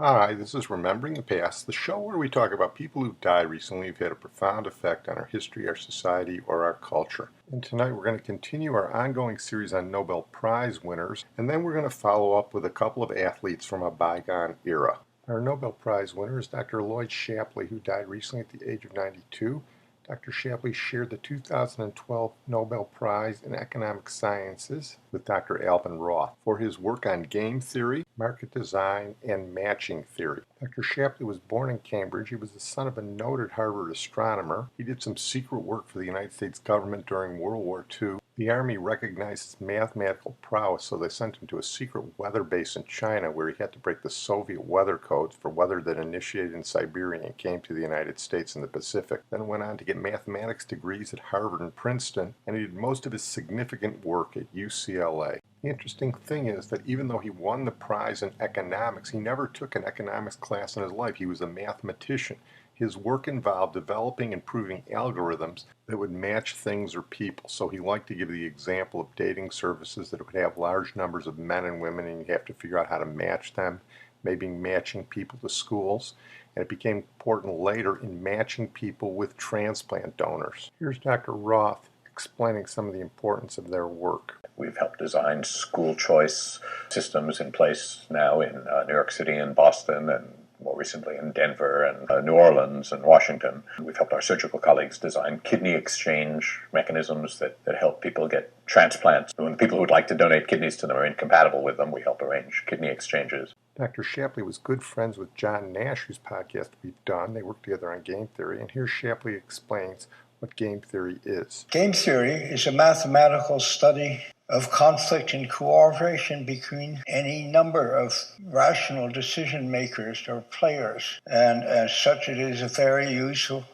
Hi, this is Remembering the Past, the show where we talk about people who've died recently who've had a profound effect on our history, our society, or our culture. And tonight we're going to continue our ongoing series on Nobel Prize winners, and then we're going to follow up with a couple of athletes from a bygone era. Our Nobel Prize winner is Dr. Lloyd Shapley, who died recently at the age of 92. Dr. Shapley shared the 2012 Nobel Prize in Economic Sciences with Dr. Alvin Roth for his work on game theory, market design, and matching theory. Dr. Shapley was born in Cambridge. He was the son of a noted Harvard astronomer. He did some secret work for the United States government during World War II. The Army recognized his mathematical prowess, so they sent him to a secret weather base in China where he had to break the Soviet weather codes for weather that initiated in Siberia and came to the United States and the Pacific. Then went on to get mathematics degrees at Harvard and Princeton, and he did most of his significant work at UCLA. The interesting thing is that even though he won the prize in economics, he never took an economics class in his life. He was a mathematician. His work involved developing and proving algorithms that would match things or people. So he liked to give the example of dating services that would have large numbers of men and women, and you'd have to figure out how to match them, maybe matching people to schools. And it became important later in matching people with transplant donors. Here's Dr. Roth explaining some of the importance of their work. We've helped design school choice systems in place now in New York City and Boston and more recently in Denver and New Orleans and Washington. We've helped our surgical colleagues design kidney exchange mechanisms that help people get transplants. When the people who would like to donate kidneys to them are incompatible with them, we help arrange kidney exchanges. Dr. Shapley was good friends with John Nash, whose podcast we've done. They worked together on game theory, and here Shapley explains what game theory is. Game theory is a mathematical study of conflict and cooperation between any number of rational decision makers or players. And as such, it is a very useful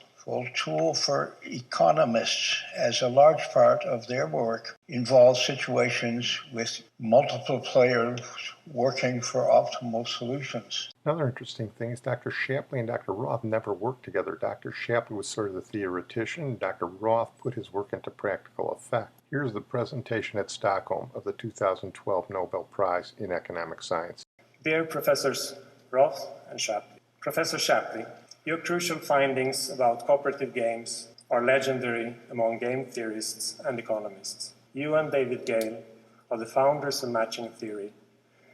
tool for economists, as a large part of their work involves situations with multiple players working for optimal solutions. Another interesting thing is Dr. Shapley and Dr. Roth never worked together. Dr. Shapley was sort of the theoretician. Dr. Roth put his work into practical effect. Here's the presentation at Stockholm of the 2012 Nobel Prize in Economic Science. Dear Professors Roth and Shapley, Professor Shapley, your crucial findings about cooperative games are legendary among game theorists and economists. You and David Gale are the founders of matching theory,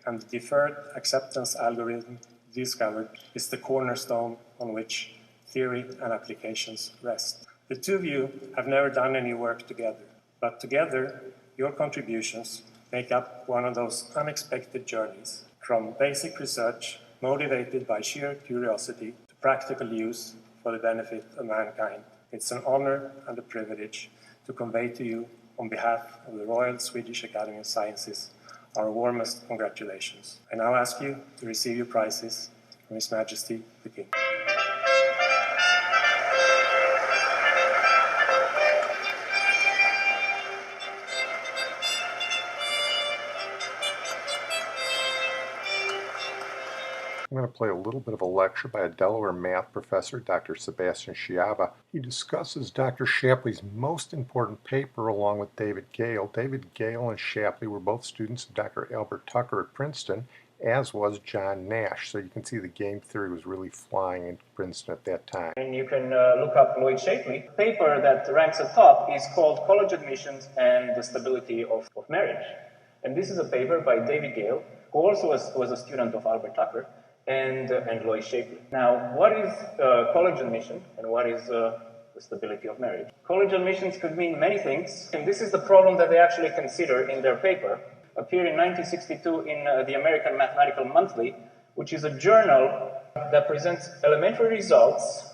and the deferred acceptance algorithm discovered is the cornerstone on which theory and applications rest. The two of you have never done any work together, but together your contributions make up one of those unexpected journeys from basic research motivated by sheer curiosity to practical use for the benefit of mankind. It's an honor and a privilege to convey to you, on behalf of the Royal Swedish Academy of Sciences, our warmest congratulations. I now ask you to receive your prizes from His Majesty the King. I'm going to play a little bit of a lecture by a Delaware math professor, Dr. Sebastian Sciaba. He discusses Dr. Shapley's most important paper along with David Gale. David Gale and Shapley were both students of Dr. Albert Tucker at Princeton, as was John Nash. So you can see the game theory was really flying in Princeton at that time. And you can look up Lloyd Shapley. The paper that ranks at top is called College Admissions and the Stability of Marriage. And this is a paper by David Gale, who also was a student of Albert Tucker, and Lloyd Shapley. Now, what is college admission and what is the stability of marriage? College admissions could mean many things, and this is the problem that they actually consider in their paper. Appeared in 1962 in the American Mathematical Monthly, which is a journal that presents elementary results.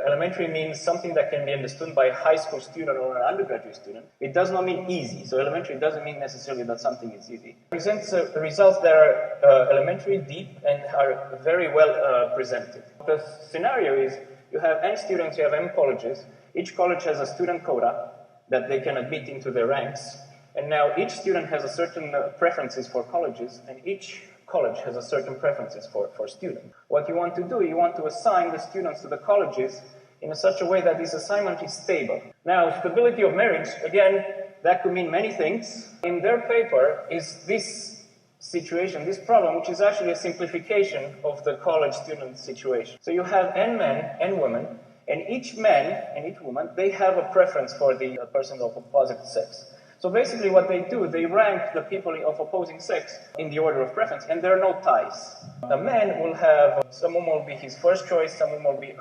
Elementary means something that can be understood by a high school student or an undergraduate student. It does not mean easy. So elementary doesn't mean necessarily that something is easy. It presents results that are elementary, deep, and are very well presented. The scenario is you have N students, you have M colleges. Each college has a student quota that they can admit into their ranks. And now each student has a certain preferences for colleges, and each college has a certain preferences for students. What you want to do, you want to assign the students to the colleges in such a way that this assignment is stable. Now, stability of marriage, again, that could mean many things. In their paper is this situation, this problem, which is actually a simplification of the college student situation. So you have n men, n women, and each man and each woman, they have a preference for the person of opposite sex. So basically what they do, they rank the people of opposing sex in the order of preference, and there are no ties. A man will have, someone will be his first choice, someone will be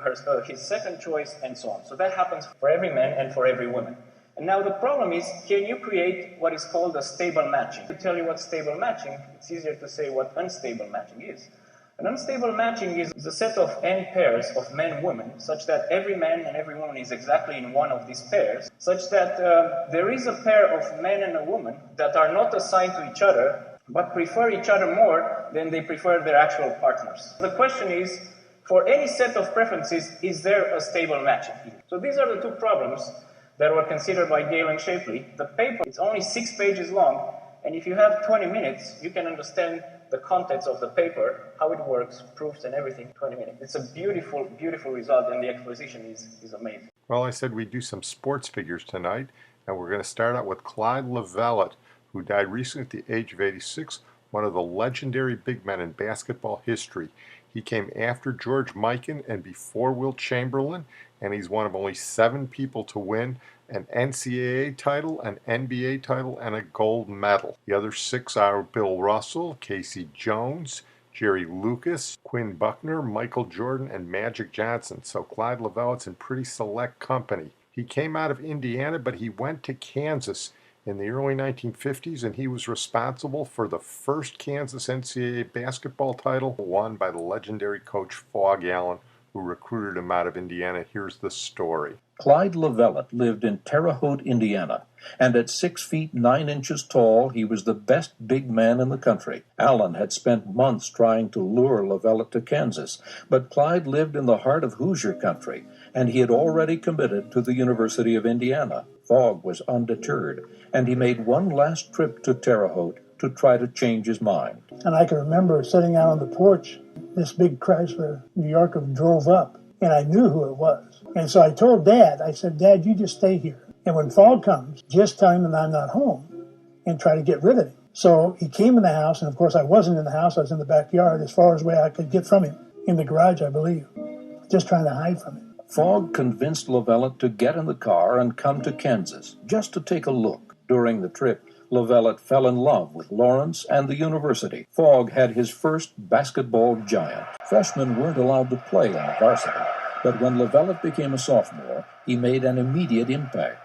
his second choice, and so on. So that happens for every man and for every woman. And now the problem is, can you create what is called a stable matching? To tell you what stable matching, it's easier to say what unstable matching is. An unstable matching is a set of n pairs of men and women, such that every man and every woman is exactly in one of these pairs, such that there is a pair of men and a woman that are not assigned to each other, but prefer each other more than they prefer their actual partners. The question is, for any set of preferences, is there a stable matching? So these are the two problems that were considered by Gale and Shapley. The paper is only 6 pages long, and if you have 20 minutes, you can understand the contents of the paper, how it works, proofs and everything in 20 minutes. It's a beautiful, beautiful result, and the exposition is amazing. Well, I said we'd do some sports figures tonight, and we're going to start out with Clyde Lovellette, who died recently at the age of 86, one of the legendary big men in basketball history. He came after George Mikan and before Wilt Chamberlain, and he's one of only 7 people to win an NCAA title, an NBA title, and a gold medal. The other 6 are Bill Russell, Casey Jones, Jerry Lucas, Quinn Buckner, Michael Jordan, and Magic Johnson. So Clyde Lovellette's in pretty select company. He came out of Indiana, but he went to Kansas in the early 1950s, and he was responsible for the first Kansas NCAA basketball title won by the legendary coach Phog Allen, who recruited him out of Indiana. Here's the story. Clyde Lovellette lived in Terre Haute, Indiana, and at 6 feet 9 inches tall, he was the best big man in the country. Allen had spent months trying to lure Lovellette to Kansas, but Clyde lived in the heart of Hoosier country, and he had already committed to the University of Indiana. Phog was undeterred, and he made one last trip to Terre Haute to try to change his mind. And I can remember sitting out on the porch, this big Chrysler New Yorker drove up, and I knew who it was. And so I told Dad, I said, Dad, you just stay here. And when Phog comes, just tell him that I'm not home and try to get rid of him. So he came in the house, and of course I wasn't in the house, I was in the backyard as far as way I could get from him, in the garage, I believe, just trying to hide from him. Phog convinced Lovellette to get in the car and come to Kansas, just to take a look. During the trip, Lovellette fell in love with Lawrence and the university. Phog had his first basketball giant. Freshmen weren't allowed to play on the varsity, but when Lovellette became a sophomore, he made an immediate impact.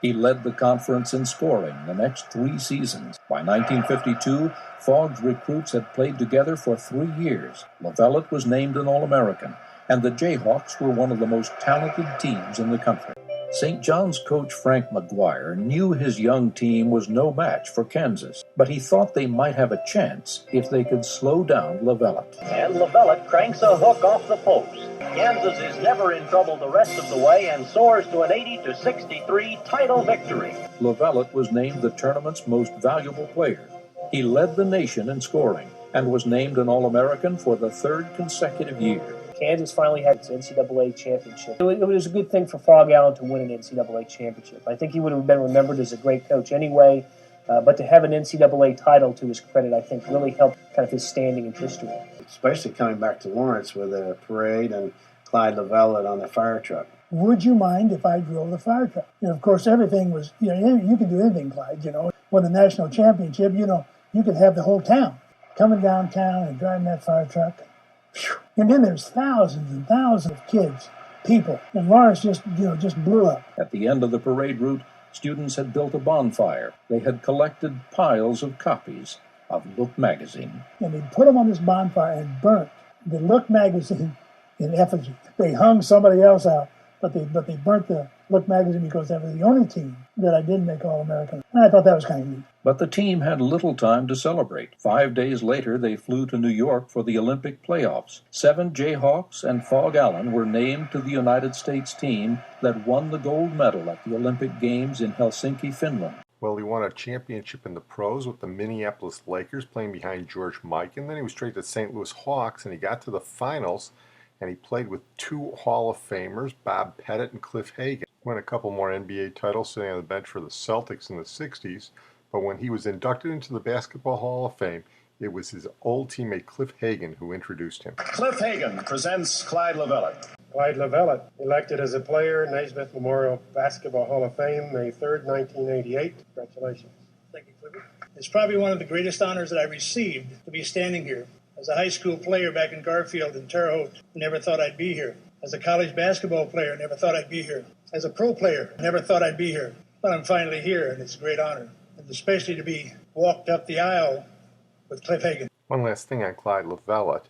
He led the conference in scoring the next 3 seasons. By 1952, Phog's recruits had played together for 3 years. Lovellette was named an All-American, and the JAYHAWKs were one of the most talented teams in the country. St. John's coach Frank McGuire knew his young team was no match for Kansas, but he thought they might have a chance if they could slow down Lovellette. And Lovellette cranks a hook off the post. Kansas is never in trouble the rest of the way and soars to an 80-63 title victory. Lovellette was named the tournament's most valuable player. He led the nation in scoring and was named an All-American for the 3rd consecutive year. Kansas finally had its NCAA championship. It was a good thing for Phog Allen to win an NCAA championship. I think he would have been remembered as a great coach anyway, but to have an NCAA title to his credit, I think really helped kind of his standing in history. Especially coming back to Lawrence with a parade and Clyde Lovellette on the fire truck. Would you mind if I drove the fire truck? Of course, everything was, you could do anything, Clyde, Won the national championship, you could have the whole town coming downtown and driving that fire truck. And then there's thousands and thousands of kids, people, and Lawrence just blew up. At the end of the parade route, students had built a bonfire. They had collected piles of copies of Look magazine. And they put them on this bonfire and burnt the Look magazine in effigy. They hung somebody else out, but they burnt the Look magazine because that was the only team that I didn't make All-American. And I thought that was kind of neat. But the team had little time to celebrate. 5 days later, they flew to New York for the Olympic playoffs. 7 JAYHAWKs and Phog Allen were named to the United States team that won the gold medal at the Olympic Games in Helsinki, Finland. Well, he won a championship in the pros with the Minneapolis Lakers playing behind George Mikan. Then he was traded to St. Louis Hawks, and he got to the finals, and he played with 2 Hall of Famers, Bob Pettit and Cliff Hagan. Won a couple more NBA titles sitting on the bench for the Celtics in the 60s, but when he was inducted into the Basketball Hall of Fame, it was his old teammate Cliff Hagan who introduced him. Cliff Hagan presents Clyde Lovellette. Clyde Lovellette, elected as a player, Naismith Memorial Basketball Hall of Fame, May 3rd, 1988. Congratulations. Thank you, Clifford. It's probably one of the greatest honors that I received to be standing here. As a high school player back in Garfield and Terre Haute, never thought I'd be here. As a college basketball player, never thought I'd be here. As a pro player, never thought I'd be here. But I'm finally here, and it's a great honor, and especially to be walked up the aisle with Cliff Hagan. One last thing on Clyde Lovellette.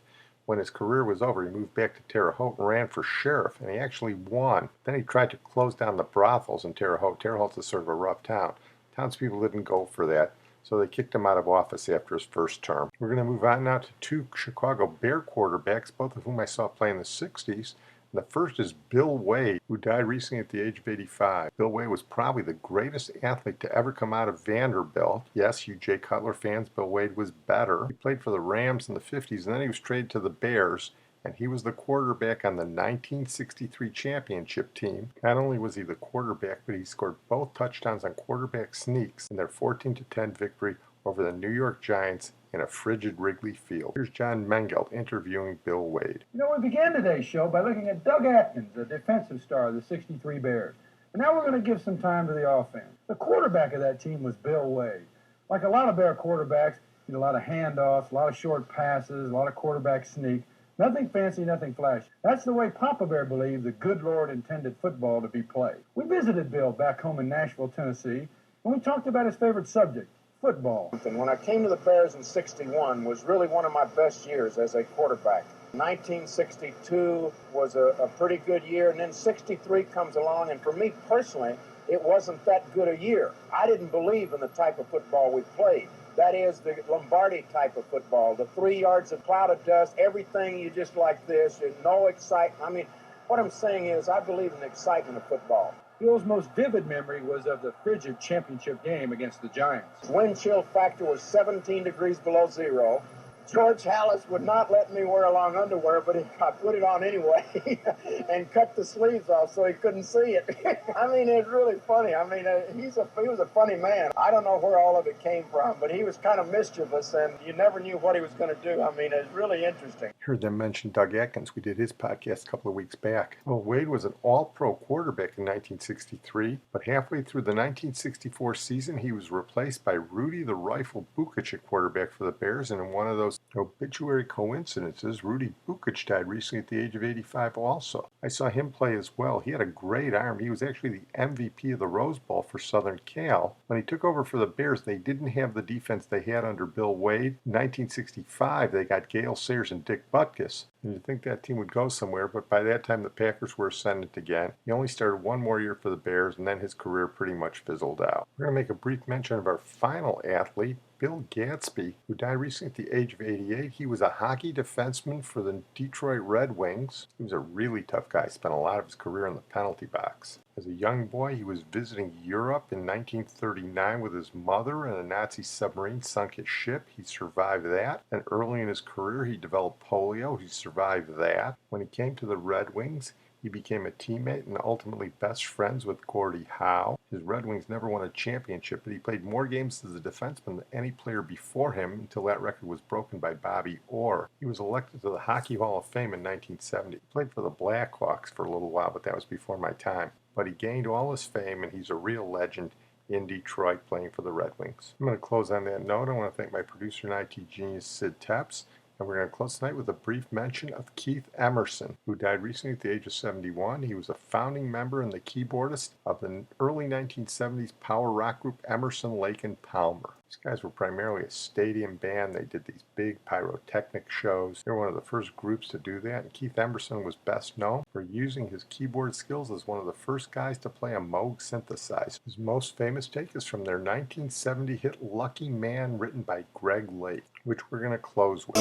When his career was over, he moved back to Terre Haute and ran for sheriff, and he actually won. Then he tried to close down the brothels in Terre Haute. Terre Haute is sort of a rough town. Townspeople didn't go for that, so they kicked him out of office after his first term. We're going to move on now to two Chicago Bear quarterbacks, both of whom I saw play in the 60s. And the first is Bill Wade, who died recently at the age of 85. Bill Wade was probably the greatest athlete to ever come out of Vanderbilt. Yes, you Jay Cutler fans, Bill Wade was better. He played for the Rams in the 50s, and then he was traded to the Bears, and he was the quarterback on the 1963 championship team. Not only was he the quarterback, but he scored both touchdowns on quarterback sneaks in their 14-10 victory over the New York Giants in a frigid Wrigley Field. Here's John Mengelt interviewing Bill Wade. You know, we began today's show by looking at Doug Atkins, the defensive star of the 63 Bears. And now we're going to give some time to the offense. The quarterback of that team was Bill Wade. Like a lot of Bear quarterbacks, he did a lot of handoffs, a lot of short passes, a lot of quarterback sneak. Nothing fancy, nothing flashy. That's the way Papa Bear believed the good Lord intended football to be played. We visited Bill back home in Nashville, Tennessee, and we talked about his favorite subject, football. When I came to the Bears in '61 was really one of my best years as a quarterback. 1962 was a pretty good year, and then '63 comes along, and for me personally, it wasn't that good a year. I didn't believe in the type of football we played. That is the Lombardi type of football, the 3 yards of cloud of dust, everything you just like this, no excitement. I mean, what I'm saying is I believe in the excitement of football. Bill's most vivid memory was of the frigid championship game against the Giants. Wind chill factor was 17 degrees below zero. George Halas would not let me wear long underwear, but I put it on anyway and cut the sleeves off so he couldn't see it. I mean, it's really funny. I mean, he was a funny man. I don't know where all of it came from, but he was kind of mischievous, and you never knew what he was going to do. I mean, it's really interesting. Heard them mention Doug Atkins. We did his podcast a couple of weeks back. Well, Wade was an all-pro quarterback in 1963, but halfway through the 1964 season, he was replaced by Rudy the Rifle Bukich at quarterback for the Bears, and in one of those obituary coincidences, Rudy Bukich died recently at the age of 85 also. I saw him play as well. He had a great arm. He was actually the MVP of the Rose Bowl for Southern Cal. When he took over for the Bears, they didn't have the defense they had under Bill Wade. In 1965, they got Gale Sayers and Dick Butkus. And you'd think that team would go somewhere, but by that time the Packers were ascendant again. He only started one more year for the Bears, and then his career pretty much fizzled out. We're going to make a brief mention of our final athlete, Bill Gadsby, who died recently at the age of 88. He was a hockey defenseman for the Detroit Red Wings. He was a really tough guy, spent a lot of his career in the penalty box. As a young boy, he was visiting Europe in 1939 with his mother, and a Nazi submarine sunk his ship. He survived that. And early in his career, he developed polio. He survived that. When he came to the Red Wings, he became a teammate and ultimately best friends with Gordie Howe. His Red Wings never won a championship, but he played more games as a defenseman than any player before him until that record was broken by Bobby Orr. He was elected to the Hockey Hall of Fame in 1970. He played for the Blackhawks for a little while, but that was before my time. But he gained all his fame, and he's a real legend in Detroit playing for the Red Wings. I'm going to close on that note. I want to thank my producer and IT genius, Sid Tepps. And we're going to close tonight with a brief mention of Keith Emerson, who died recently at the age of 71. He was a founding member and the keyboardist of the early 1970s power rock group Emerson, Lake and Palmer. These guys were primarily a stadium band. They did these big pyrotechnic shows. They were one of the first groups to do that, and Keith Emerson was best known for using his keyboard skills as one of the first guys to play a Moog synthesizer. His most famous take is from their 1970 hit Lucky Man, written by Greg Lake, which we're going to close with.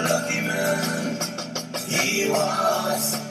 Lucky man, he was.